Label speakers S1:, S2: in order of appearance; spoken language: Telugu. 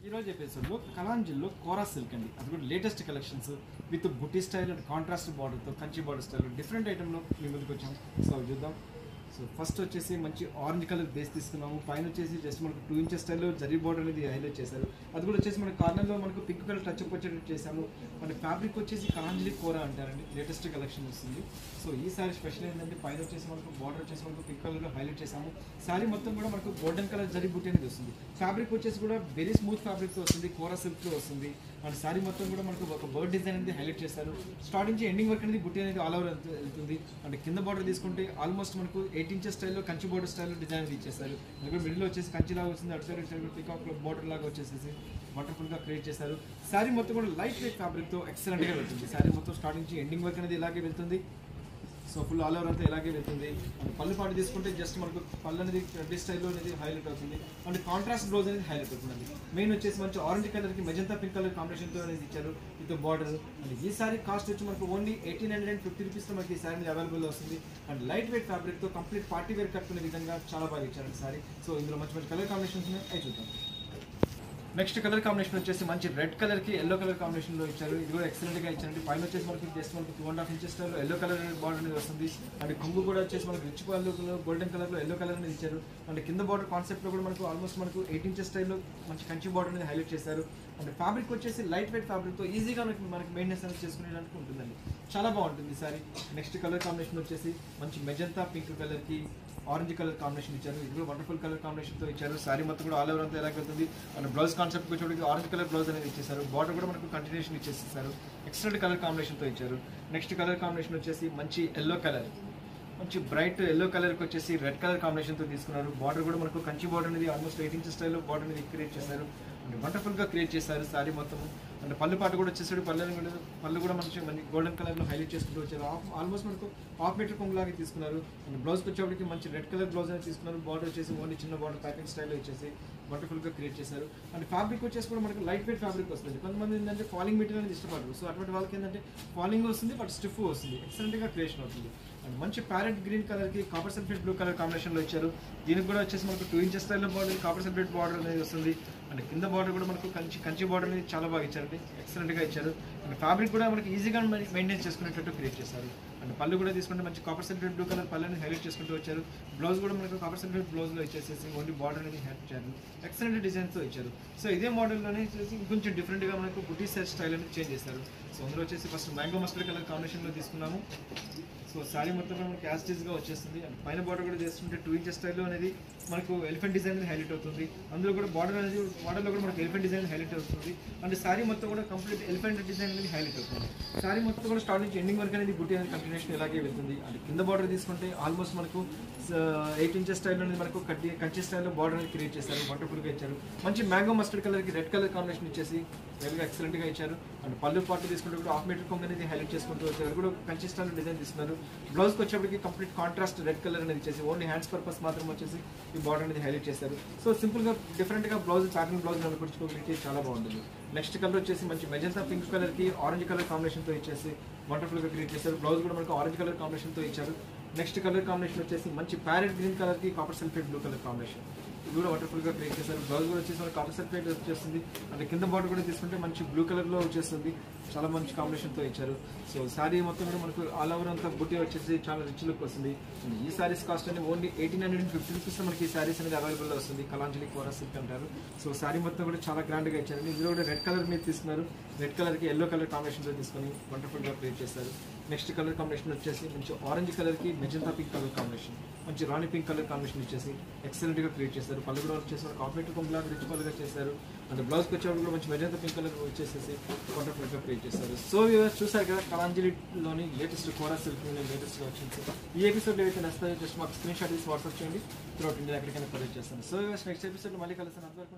S1: ఈ రోజు ఎపిసోడ్లో కలాంజిల్లో కోరా సిల్క్ అండి, అది కూడా లేటెస్ట్ కలెక్షన్స్ విత్ బుటీ స్టైల్ అండ్ కాంట్రాస్ట్ బార్డర్తో కంచి బార్డర్ స్టైల్ డిఫరెంట్ ఐటెంలో మీ ముందుకు వచ్చాము. సో చూద్దాం. సో ఫస్ట్ వచ్చేసి మంచి ఆరెంజ్ కలర్ బేస్ తీసుకున్నాము. పైన వచ్చేసి జస్ట్ మనకు 2 ఇంచెస్ స్టైల్లో జరీ బార్డర్ అనేది హైలైట్ చేశారు. అది కూడా వచ్చేసి మన కార్నర్లో మనకు పింక్ కలర్ టచ్ అప్ వచ్చేటట్టు చేసాము. మన ఫ్యాబ్రిక్ వచ్చేసి కలాంజలి కోరా అంటారండి, లేటెస్ట్ కలెక్షన్ వస్తుంది. సో ఈ సారీ స్పెషల్ ఏంటంటే పైన వచ్చేసి మనకు బార్డర్ వచ్చేసి మనకు పింక్ కలర్లో హైలైట్ చేసాము. సారీ మొత్తం కూడా మనకు గోల్డెన్ కలర్ జరీ బుట్టి అనేది వస్తుంది. ఫ్యాబ్రిక్ వచ్చేసి కూడా వెరీ స్మూత్ ఫ్యాబ్రిక్తో వస్తుంది, కోరా సిల్క్లో వస్తుంది. అండ్ సారీ మొత్తం కూడా మనకు ఒక బర్డ్ డిజైన్ అనేది హైలైట్ చేస్తారు. స్టార్టింగ్ నుంచి ఎండింగ్ వరకు అనేది బుట్టి అనేది ఆల్ ఓవర్ వెళ్తుంది. అండ్ కింద బార్డర్ తీసుకుంటే ఆల్మోస్ట్ మనకు 8 ఇంచెస్ స్టైల్లో కంచి బార్డర్ స్టైల్లో డిజైన్ అనేది ఇచ్చేస్తారు. అది మిడిల్లో వచ్చేసి కంచి లాగా వస్తుంది, అటు సైడ్ పికాక్ బార్డర్ లాగా వచ్చేసేసి వండర్ఫుల్గా క్రియేట్ చేశారు. సారీ మొత్తం కూడా లైట్ వెయిట్ ఫ్యాబ్రిక్తో ఎక్సలెంట్గా వెళ్తుంది. సారీ మొత్తం స్టార్టింగ్ నుంచి ఎండింగ్ వరకు అనేది ఇలాగే వెళ్తుంది. సో ఫుల్ ఆల్ ఓవర్ అంతా ఇలాగే వెళ్తుంది. అండ్ పళ్ళు పాటు తీసుకుంటే జస్ట్ మనకు పళ్ళు అనేది రెడ్డి స్టైల్లో అనేది హైలైట్ అవుతుంది. అండ్ కాంట్రాస్ట్ బ్లౌజ్ అనేది హైలైట్ అవుతుంది. మెయిన్ వచ్చేసి మంచి ఆరెంజ్ కలర్కి మెజంతా పింక్ కలర్ కాంబినేషన్తో అనేది ఇచ్చారు విత్ బార్డర్. అండ్ ఈ సారీ కాస్ట్ వచ్చి మనకు ఓన్లీ 1850 రూపీస్తో మనకి ఈ సారీ అనేది అవైలబుల్ వస్తుంది. అండ్ లైట్ వెయిట్ ఫ్యాబ్రిక్తో కంప్లీట్ పార్టీ వేర్ కట్టుకునే విధంగా చాలా బాగా ఇచ్చారు సారీ. సో ఇందులో మంచి మంచి కలర్ కాంబినేషన్స్ అవి చూద్దాం. నెక్స్ట్ కలర్ కాంబినేషన్ వచ్చేసి మంచి రెడ్ కలర్కి ఎల్లో కలర్ కాంబినేషన్లో ఇచ్చారు. ఇది కూడా ఎక్సలెంట్గా ఇచ్చారండి. పైన వచ్చేసి మనకి జస్ట్ మనకి 2.5 ఇంచెస్ ఎల్లో కలర్ బార్డర్ అనేది వస్తుంది. అండ్ కొంగు కూడా వచ్చేసి మనకి రిచ్ పళ్ళు గోల్డెన్ కలర్లో ఎల్లో కలర్ అనేది ఇచ్చారు. అండ్ కింద బార్డర్ కాన్సెప్ట్లో కూడా మనకు ఆల్మోస్ట్ మనకు 8 ఇంచెస్ స్టైల్లో మంచి కంచి బార్డర్ అనేది హైలైట్ చేశారు. అండ్ ఫ్యాబ్రిక్ వచ్చేసి లైట్ వెయిట్ ఫ్యాబ్రిక్తో ఈజీగా మనకి మెయింటెనెన్స్ అనేది చేసుకునేదానికి ఉంటుందండి, చాలా బాగుంటుంది సారీ. నెక్స్ట్ కలర్ కాంబినేషన్ వచ్చేసి మంచి మెజంతా పింక్ కలర్కి ఆరెంజ్ కలర్ కాంబినేషన్ ఇచ్చారు. ఇది కూడా వండర్ఫుల్ కలర్ కాంబినేషన్తో ఇచ్చారు. సారీ మొత్తం కూడా ఆల్ ఓవర్ అంతా ఎలా వెళ్తుంది. అండ్ బ్లౌజ్ కాన్సెప్ట్ వచ్చేటికి ఆరెంజ్ కలర్ బ్లౌజ్ అనేది ఇచ్చేసారు. బార్డర్ కూడా మనకు కంటిన్యూషన్ ఇచ్చేసేసారు. ఎక్సలెంట్ కలర్ కాంబినేషన్తో ఇచ్చారు. నెక్స్ట్ కలర్ కాంబినేషన్ వచ్చేసి మంచి ఎల్లో కలర్, మంచి బ్రైట్ ఎల్లో కలర్కి వచ్చేసి రెడ్ కలర్ కాంబినేషన్తో తీసుకున్నారు. బార్డర్ కూడా మనకు కంచి బార్డర్ అనేది ఆల్మోస్ట్ 8 ఇంచెస్ స్టైల్లో బార్డర్ అనేది క్రియేట్ చేశారు. అండ్ వండర్ఫుల్గా క్రియేట్ చేశారు సారీ మొత్తం. అండ్ పళ్ళు పాటు కూడా వచ్చేసాడు. పళ్ళు కూడా మంచి గోల్డెన్ కలర్లో హైలైట్ చేసుకుంటూ వచ్చారు. ఆల్మోస్ట్ మనకు హాఫ్ మీటర్ కొంగులాగా తీసుకున్నారు. అండ్ బ్లౌజ్కి వచ్చేప్పటికి మంచి రెడ్ కలర్ బ్లౌజ్ అనేది తీసుకున్నారు. బార్డర్ వచ్చేసి ఓన్లీ చిన్న బార్డర్ ప్యాకింగ్ స్టైల్లో ఇచ్చేసి వండర్ఫుల్గా క్రియేట్ చేశారు. అండ్ ఫ్యాబ్రిక్ వచ్చేసి కూడా మనకు లైట్ వెయిట్ ఫ్యాబ్రిక్ వస్తుంది. కొంతమంది ఏంటంటే ఫాలింగ్ మెటీరియల్ అనేది ఇష్టపడరు. సో అటువంటి వాళ్ళకి ఏంటంటే ఫాలింగ్ వస్తుంది బట్ స్టిఫ్ వస్తుంది, ఎక్సలెంట్గా క్రియేషన్ అవుతుంది. అండ్ మంచి ప్యారెట్ గ్రీన్ కలర్కి కాపర్ సల్ఫేట్ బ్లూ కలర్ కాంబినేషన్లో ఇచ్చారు. దీనికి కూడా వచ్చేసి మనకు 2 ఇంచెస్ స్టైల్లో బార్డర్ కాపర్ సల్ఫేట్ బార్డర్ అనేది వస్తుంది. అండ్ కింద బార్డర్ కూడా మనకు కంచి బార్డర్ అనేది చాలా బాగా ఇచ్చారండి, ఎక్సలెంట్గా ఇచ్చారు. అండ్ ఫ్యాబ్రిక్ కూడా మనకి ఈజీగా మెయింటైన్ చేసుకునేటట్టు క్రియేట్ చేశారు. అండ్ పళ్ళు కూడా తీసుకుంటే మంచి కాపర్ సల్ఫేట్ బ్లూ కలర్ పళ్ళని హైలైట్ చేసుకుంటూ వచ్చారు. బ్లౌజ్ కూడా మనకు కాపర్ సల్ఫేట్ బ్లౌజ్లో ఇచ్చేసేసి ఓన్లీ బార్డర్ అనేది హైలైట్ ఇచ్చారు. ఎక్సలెంట్ డిజైన్తో ఇచ్చారు. సో ఇదే మోడల్లోనే కొంచెం డిఫరెంట్గా మనకు బుటీ సెట్ స్టైల్ అనేది చేంజ్ చేశారు. సో అందులో వచ్చేసి ఫస్ట్ మ్యాంగో మస్టర్డ్ కలర్ కాంబినేషన్లో తీసుకున్నాము. సో శారీ మొత్తం మనకి యాస్టీస్గా వచ్చేస్తుంది. అండ్ పైన బార్డర్ కూడా చేస్తుంటే 2 ఇంచెస్ స్టైల్లో అనేది మనకు ఎలిఫెంట్ డిజైన్ అనేది హైలైట్ అవుతుంది. అందులో కూడా బార్డర్ అనేది బార్డర్లో కూడా మనకి ఎలిఫెంట్ డిజైన్ హైలైట్ అవుతుంది. అండ్ శారీ మొత్తం కూడా కంప్లీట్ ఎలిఫెంట్ డిజైన్ అనేది హైలైట్ అవుతుంది. శారీ మొత్తం కూడా స్టార్ట్ నుంచి ఎండింగ్ వరకు అనేది బుట్టి అనేది కంటిన్యూషన్ ఇలాగే వెళ్తుంది. అండ్ కింద బార్డర్ తీసుకుంటే ఆల్మోస్ట్ మనకు 8 ఇంచెస్ స్టైల్లో అనేది మనకు కంచి స్టైల్లో బార్డర్ అనేది క్రియేట్ చేశారు. వండర్ఫుల్గా ఇచ్చారు. మంచి మ్యాంగో మస్టర్డ్ కలర్కి రెడ్ కలర్ కాంబినేషన్ ఇచ్చేసి వెల్గా ఎక్సలెంట్గా ఇచ్చారు. అండ్ పళ్ళు పాటు తీసుకుంటే కూడా హాఫ్ మీటర్ కొంగు అనేది హైలైట్ చేసుకుంటూ వచ్చారు. కూడా కంచి స్టైల్ డిజైన్ తీసుకున్నారు. బ్లౌజ్కి వచ్చేప్పటికి కంప్లీట్ కాంట్రాస్ట్ రెడ్ కలర్ అనేది ఇచ్చేసి ఓన్లీ హ్యాండ్స్ పర్పస్ మాత్రం వచ్చేసి ఈ బార్డర్ అనేది హైలైట్ చేశారు. సో సింపుల్గా డిఫరెంట్గా బ్లౌజ్ ప్యాటర్న్ బ్లౌజ్ కుడుచుకోగలిగితే చాలా బాగుంటుంది. నెక్స్ట్ కలర్ వచ్చేసి మంచి మెజంతా పింక్ కలర్కి ఆరెంజ్ కలర్ కాంబినేషన్తో ఇచ్చేసి వండర్ఫుల్గా క్రియేట్ చేశారు. బ్లౌజ్ కూడా మనకు ఆరెంజ్ కలర్ కాంబినేషన్తో ఇచ్చారు. నెక్స్ట్ కలర్ కాంబినేషన్ వచ్చేసి మంచి ప్యారెట్ గ్రీన్ కలర్కి copper sulphate blue colour combination, ఇది కూడా వండర్ఫుల్గా క్రియేట్ చేశారు. బ్లౌజ్ కూడా వచ్చేసి మనకి కాపర్ సల్ఫేట్ వచ్చేస్తుంది. అంటే కింద బార్డర్ కూడా తీసుకుంటే మంచి బ్లూ కలర్లో వచ్చేస్తుంది. చాలా మంచి కాంబినేషన్తో ఇచ్చారు. సో శారీ మొత్తం కూడా మనకు ఆల్ ఓవర్ అంతా బుట్టి వచ్చేసి చాలా రిచ్ లుక్ వస్తుంది. ఈ శారీస్ కాస్ట్ అనేది ఓన్లీ 1850 రూపీస్లో మనకి ఈ శారీస్ అనేది అవైలబుల్లో వస్తుంది. కలాంజలి కోరా సిల్క్ అంటారు. సో శారీ మొత్తం కూడా చాలా గ్రాండ్గా ఇచ్చారండి. ఇది కూడా రెడ్ కలర్ మీద తీసుకున్నారు. రెడ్ కలర్కి ఎల్లో కలర్ కాంబినేషన్తో తీసుకొని వండర్ఫుల్గా క్రియేట్ చేస్తారు. నెక్స్ట్ కలర్ కాంబినేషన్ వచ్చేసి మంచి ఆరెంజ్ కలర్కి మెజంతా పింక్ కలర్ కాంబినేషన్, మంచి రాణి పింక్ కలర్ కాంబినేషన్ ఇచ్చేసి ఎక్సలెంట్గా క్రియేట్ చేస్తారు. పళ్ళు కూడా వచ్చేసి కాంప్లీట్ కొంగులాగా రిచ్ పళ్ళుగా చేశారు. అండ్ బ్లౌజ్కి వచ్చేప్పుడు కూడా మంచి మెజంతా పింక్ కలర్ వచ్చేసేసి వండర్ఫుల్గా క్రియేట్ చేస్తారు. సో వ్యూవర్స్ చూసారు కదా కలాంజలిలోని లేటెస్ట్ కోరా సిల్క్ లేటెస్ట్గా వచ్చింది. ఈ ఎపిసోడ్లో ఏవైతే నస్తాయో జస్ట్ మాకు స్క్రీన్ షాట్ తీసి వాట్సాప్ చేయండి. త్రూఅవుట్ ఇండియా ఎక్కడికైనా ప్రొవైడ్ చేస్తాను. సో వ్యూవర్స్ నెక్స్ట్ ఎపిసోడ్లో మళ్ళీ కలుస్తాను. అంతవరకు